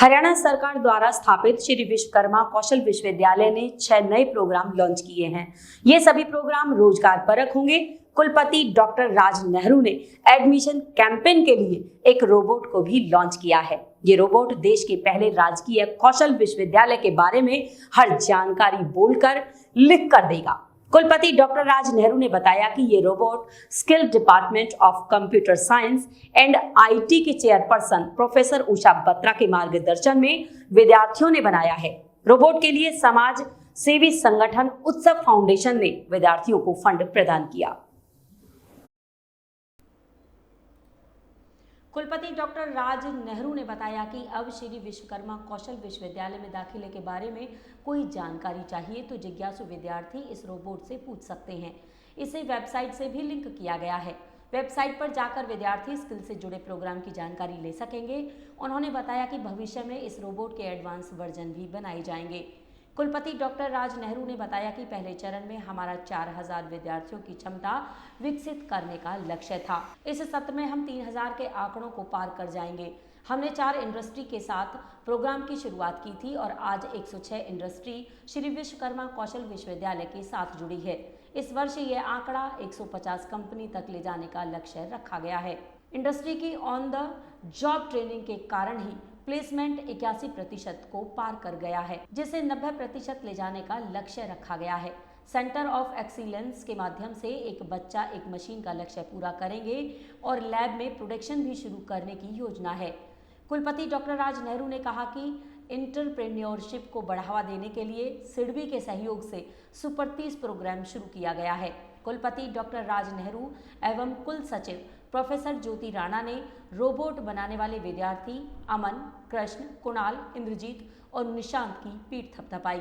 हरियाणा सरकार द्वारा स्थापित श्री विश्वकर्मा कौशल विश्वविद्यालय ने 6 नए प्रोग्राम लॉन्च किए हैं। ये सभी प्रोग्राम रोजगार परक होंगे। कुलपति डॉक्टर राज नेहरू ने एडमिशन कैंपेन के लिए एक रोबोट को भी लॉन्च किया है। ये रोबोट देश के पहले राजकीय कौशल विश्वविद्यालय के बारे में हर जानकारी बोलकर लिख कर देगा। कुलपति डॉक्टर राज नेहरू ने बताया कि ये robot skill department of computer science and IT के चेयरपर्सन प्रोफेसर उषा बत्रा के मार्गदर्शन में विद्यार्थियों ने बनाया है। रोबोट के लिए समाज सेवी संगठन उत्सव फाउंडेशन ने विद्यार्थियों को फंड प्रदान किया। कुलपति डॉक्टर राज नेहरू ने बताया कि अब श्री विश्वकर्मा कौशल विश्वविद्यालय में दाखिले के बारे में कोई जानकारी चाहिए तो जिज्ञासु विद्यार्थी इस रोबोट से पूछ सकते हैं। इसे वेबसाइट से भी लिंक किया गया है। वेबसाइट पर जाकर विद्यार्थी स्किल से जुड़े प्रोग्राम की जानकारी ले सकेंगे। उन्होंने बताया कि भविष्य में इस रोबोट के एडवांस वर्जन भी बनाए जाएंगे। कुलपति डॉक्टर राज नेहरू ने बताया कि पहले चरण में हमारा 4000 विद्यार्थियों की क्षमता विकसित करने का लक्ष्य था। इस सत्र में हम 3000 के आंकड़ों को पार कर जाएंगे। हमने 4 इंडस्ट्री के साथ प्रोग्राम की शुरुआत की थी और आज 106 इंडस्ट्री श्री विश्वकर्मा कौशल विश्वविद्यालय के साथ जुड़ी है। इस वर्ष ये आंकड़ा 150 कंपनी तक ले जाने का लक्ष्य रखा गया है। इंडस्ट्री की ऑन द जॉब ट्रेनिंग के कारण ही प्लेसमेंट 81% को पार कर गया है, जिसे 90% ले जाने का लक्ष्य रखा गया है। सेंटर ऑफ एक्सीलेंस के माध्यम से एक बच्चा एक मशीन का लक्ष्य पूरा करेंगे और लैब में प्रोडक्शन भी शुरू करने की योजना है। कुलपति डॉक्टर राज नेहरू ने कहा कि एंटरप्रेन्योरशिप को बढ़ावा देने के लिए सिडबी के सहयोग से सुपर 30 प्रोग्राम शुरू किया गया है। कुलपति डॉक्टर राज नेहरू एवं कुल सचिव प्रोफेसर ज्योति राणा ने रोबोट बनाने वाले विद्यार्थी अमन, कृष्ण, कुणाल, इंद्रजीत और निशांत की पीठ थपथपाई।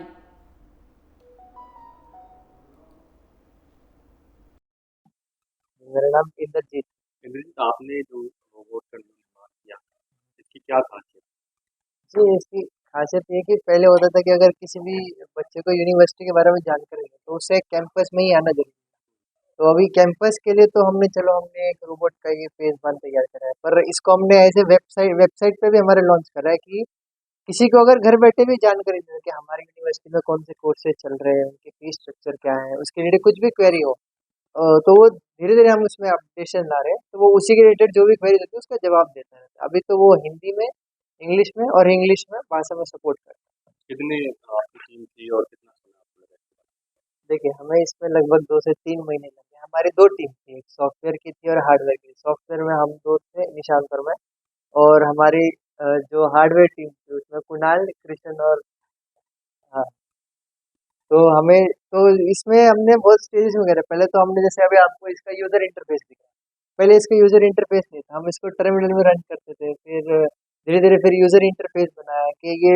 मेरा नाम इंद्रजीत। इंद्रजीत, आपने जो रोबोट का निर्माण किया, इसकी क्या खासियत? जी, इसकी खासियत ये है कि पहले होता था कि अगर किसी भी बच्चे को यूनिवर्सिटी के बारे में जानकारी है तो उसे कैंपस में ही आना जरूरी है। तो अभी कैंपस के लिए तो हमने एक रोबोट का ये फेज 1 तैयार करा है, पर इसको हमने ऐसे वेबसाइट पे भी हमारे लॉन्च करा है कि किसी को अगर घर बैठे भी जानकारी दे कि हमारी यूनिवर्सिटी में कौन से कोर्सेज चल रहे हैं, उनकी फीस स्ट्रक्चर क्या है, उसके रिलेटेड कुछ भी क्वेरी हो, तो वो धीरे धीरे हम उसमें अपडेशन ला रहे हैं। तो वो उसी के रिलेटेड जो भी क्वेरी होती है उसका जवाब देता है। अभी तो वो हिंदी में, इंग्लिश में और इंग्लिश में भाषा में सपोर्ट करता है। कितनी आपकी टीम थी और कितना समय आपको लगा? देखिए, हमें इसमें लगभग 2 से 3 महीने लगे। हमारी 2 टीम थी, एक सॉफ्टवेयर की थी और हार्डवेयर की। सॉफ्टवेयर में हम 2 थे, निशांत और मैं, और हमारी जो हार्डवेयर टीम थी उसमें कुणाल, कृष्ण और हाँ। तो इसमें हमने बहुत स्टेजेस में करा। पहले तो हमने, जैसे अभी आपको इसका यूजर इंटरफेस दिखा, पहले इसका यूजर इंटरफेस नहीं था, हम इसको टर्मिनल में रन करते थे। फिर धीरे धीरे फिर यूजर इंटरफेस बनाया कि ये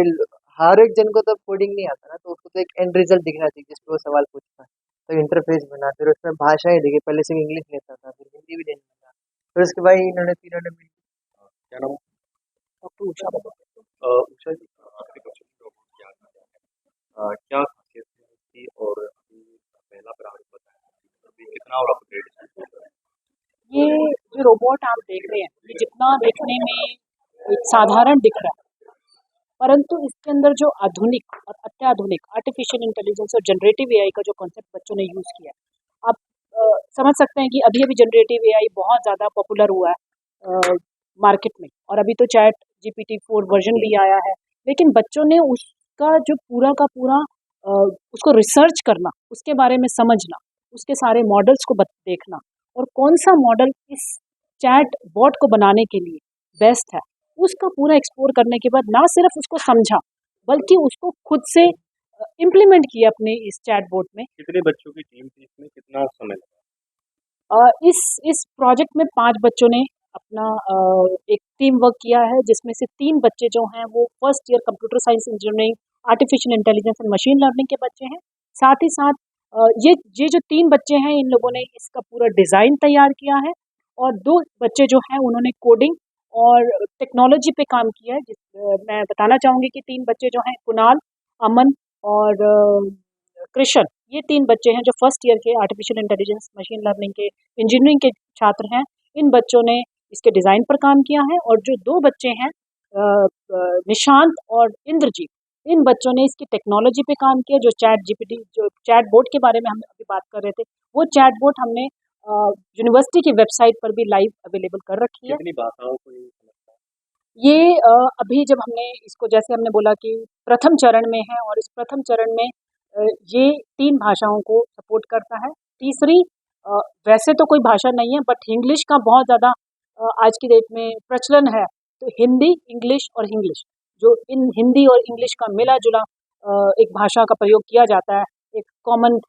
हर एक जन को तो कोडिंग नहीं आता ना, तो उसको तो एक एंड रिजल्ट दिखना चाहिए जिसपे वो सवाल पूछता है। तो इंटरफेस बना, फिर उसमें भाषाएं देखी। पहले सिर्फ इंग्लिश लेता था, फिर हिंदी भी लेने लगा। फिर उसके बाद इन्होंने तीनों ने मिल क्या नाम? डॉक्टर उषा बत्रा। उषा जी, आपके बच्चों की रोबोट क्या क्या खासियत है इसकी? और अभी पहला प्रारूप बताया, अभी कितना और अपग्रेड है? ये जो रोबोट आप देख रहे हैं, ये जितना देखने में एक साधारण दिख रहा है, परंतु इसके अंदर जो आधुनिक और अत्याधुनिक आर्टिफिशियल इंटेलिजेंस और जनरेटिव एआई का जो कॉन्सेप्ट बच्चों ने यूज़ किया, आप समझ सकते हैं कि अभी अभी जनरेटिव एआई बहुत ज़्यादा पॉपुलर हुआ है मार्केट में, और अभी तो चैट जीपीटी 4 वर्जन भी आया है। लेकिन बच्चों ने उसका जो पूरा का पूरा उसको रिसर्च करना, उसके बारे में समझना, उसके सारे मॉडल्स को देखना और कौन सा मॉडल इस चैट बॉट को बनाने के लिए बेस्ट है, उसका पूरा एक्सप्लोर करने के बाद ना सिर्फ उसको समझा बल्कि उसको खुद से इम्प्लीमेंट किया अपने इस चैट बोट में। कितने बच्चों की टीम थी इसमें, कितना समय लगा? इस प्रोजेक्ट में 5 बच्चों ने अपना एक टीम वर्क किया है, जिसमें से 3 बच्चे जो हैं वो first year computer science engineering, artificial intelligence and machine learning के बच्चे हैं। साथ ही साथ ये जो 3 बच्चे हैं, इन लोगों ने इसका पूरा डिज़ाइन तैयार किया है, और 2 बच्चे जो हैं उन्होंने कोडिंग और टेक्नोलॉजी पे काम किया है। मैं बताना चाहूँगी कि 3 बच्चे जो हैं, कुणाल, अमन और कृष्ण, ये 3 बच्चे हैं जो फर्स्ट ईयर के आर्टिफिशियल इंटेलिजेंस मशीन लर्निंग के इंजीनियरिंग के छात्र हैं। इन बच्चों ने इसके डिज़ाइन पर काम किया है, और जो 2 बच्चे हैं निशांत और इंद्रजीत, इन बच्चों ने इसकी टेक्नोलॉजी पे काम किया। जो चैट बोट के बारे में हम अभी बात कर रहे थे, वो चैट बोट हमने यूनिवर्सिटी की वेबसाइट पर भी लाइव अवेलेबल कर रखी है। कितनी भाषाओं को ये समझता है? ये अभी जब हमने इसको, जैसे हमने बोला कि प्रथम चरण में है, और इस प्रथम चरण में ये 3 भाषाओं को सपोर्ट करता है। तीसरी वैसे तो कोई भाषा नहीं है, बट इंग्लिश का बहुत ज़्यादा आज की डेट में प्रचलन है। तो हिंदी, इंग्लिश और इंग्लिश, जो इन हिंदी और इंग्लिश का मिला-जुला एक भाषा का प्रयोग किया जाता है, एक कॉमन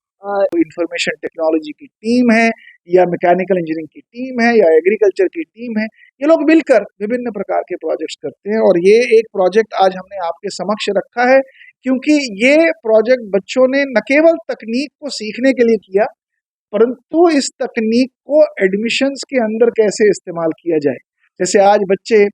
इंफॉर्मेशन टेक्नोलॉजी की टीम है, या मैकेनिकल इंजीनियरिंग की टीम है, या एग्रीकल्चर की टीम है। ये लोग मिलकर विभिन्न प्रकार के प्रोजेक्ट्स करते हैं, और ये एक प्रोजेक्ट आज हमने आपके समक्ष रखा है, क्योंकि ये प्रोजेक्ट बच्चों ने न केवल तकनीक को सीखने के लिए किया, परंतु इस तकनीक को एडमिशन्स के अंदर कैसे इस्तेमाल किया जाए। जैसे आज बच्चे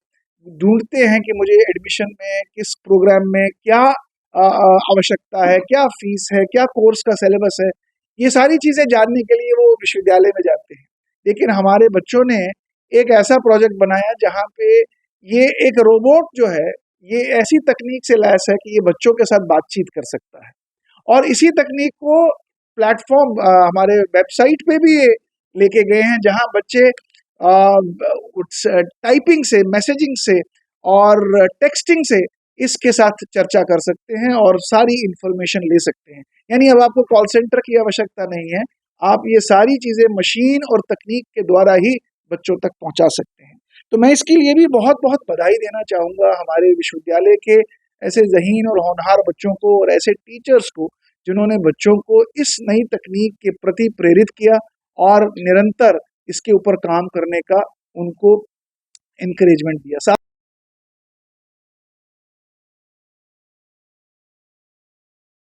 ढूंढते हैं कि मुझे एडमिशन में किस प्रोग्राम में क्या आवश्यकता है, क्या फीस है, क्या कोर्स का सिलेबस है, ये सारी चीज़ें जानने के लिए वो विश्वविद्यालय में जाते हैं। लेकिन हमारे बच्चों ने एक ऐसा प्रोजेक्ट बनाया जहाँ पे ये एक रोबोट जो है, ये ऐसी तकनीक से लैस है कि ये बच्चों के साथ बातचीत कर सकता है, और इसी तकनीक को प्लेटफॉर्म हमारे वेबसाइट पे भी ये लेके गए हैं, जहाँ बच्चे टाइपिंग से, मैसेजिंग से और टेक्सटिंग से इसके साथ चर्चा कर सकते हैं और सारी इन्फॉर्मेशन ले सकते हैं। यानी अब आपको कॉल सेंटर की आवश्यकता नहीं है, आप ये सारी चीज़ें मशीन और तकनीक के द्वारा ही बच्चों तक पहुंचा सकते हैं। तो मैं इसके लिए भी बहुत बहुत बधाई देना चाहूँगा हमारे विश्वविद्यालय के ऐसे ज़हीन और होनहार बच्चों को, और ऐसे टीचर्स को, जिन्होंने बच्चों को इस नई तकनीक के प्रति प्रेरित किया और निरंतर इसके ऊपर काम करने का उनको इनकरेजमेंट दिया।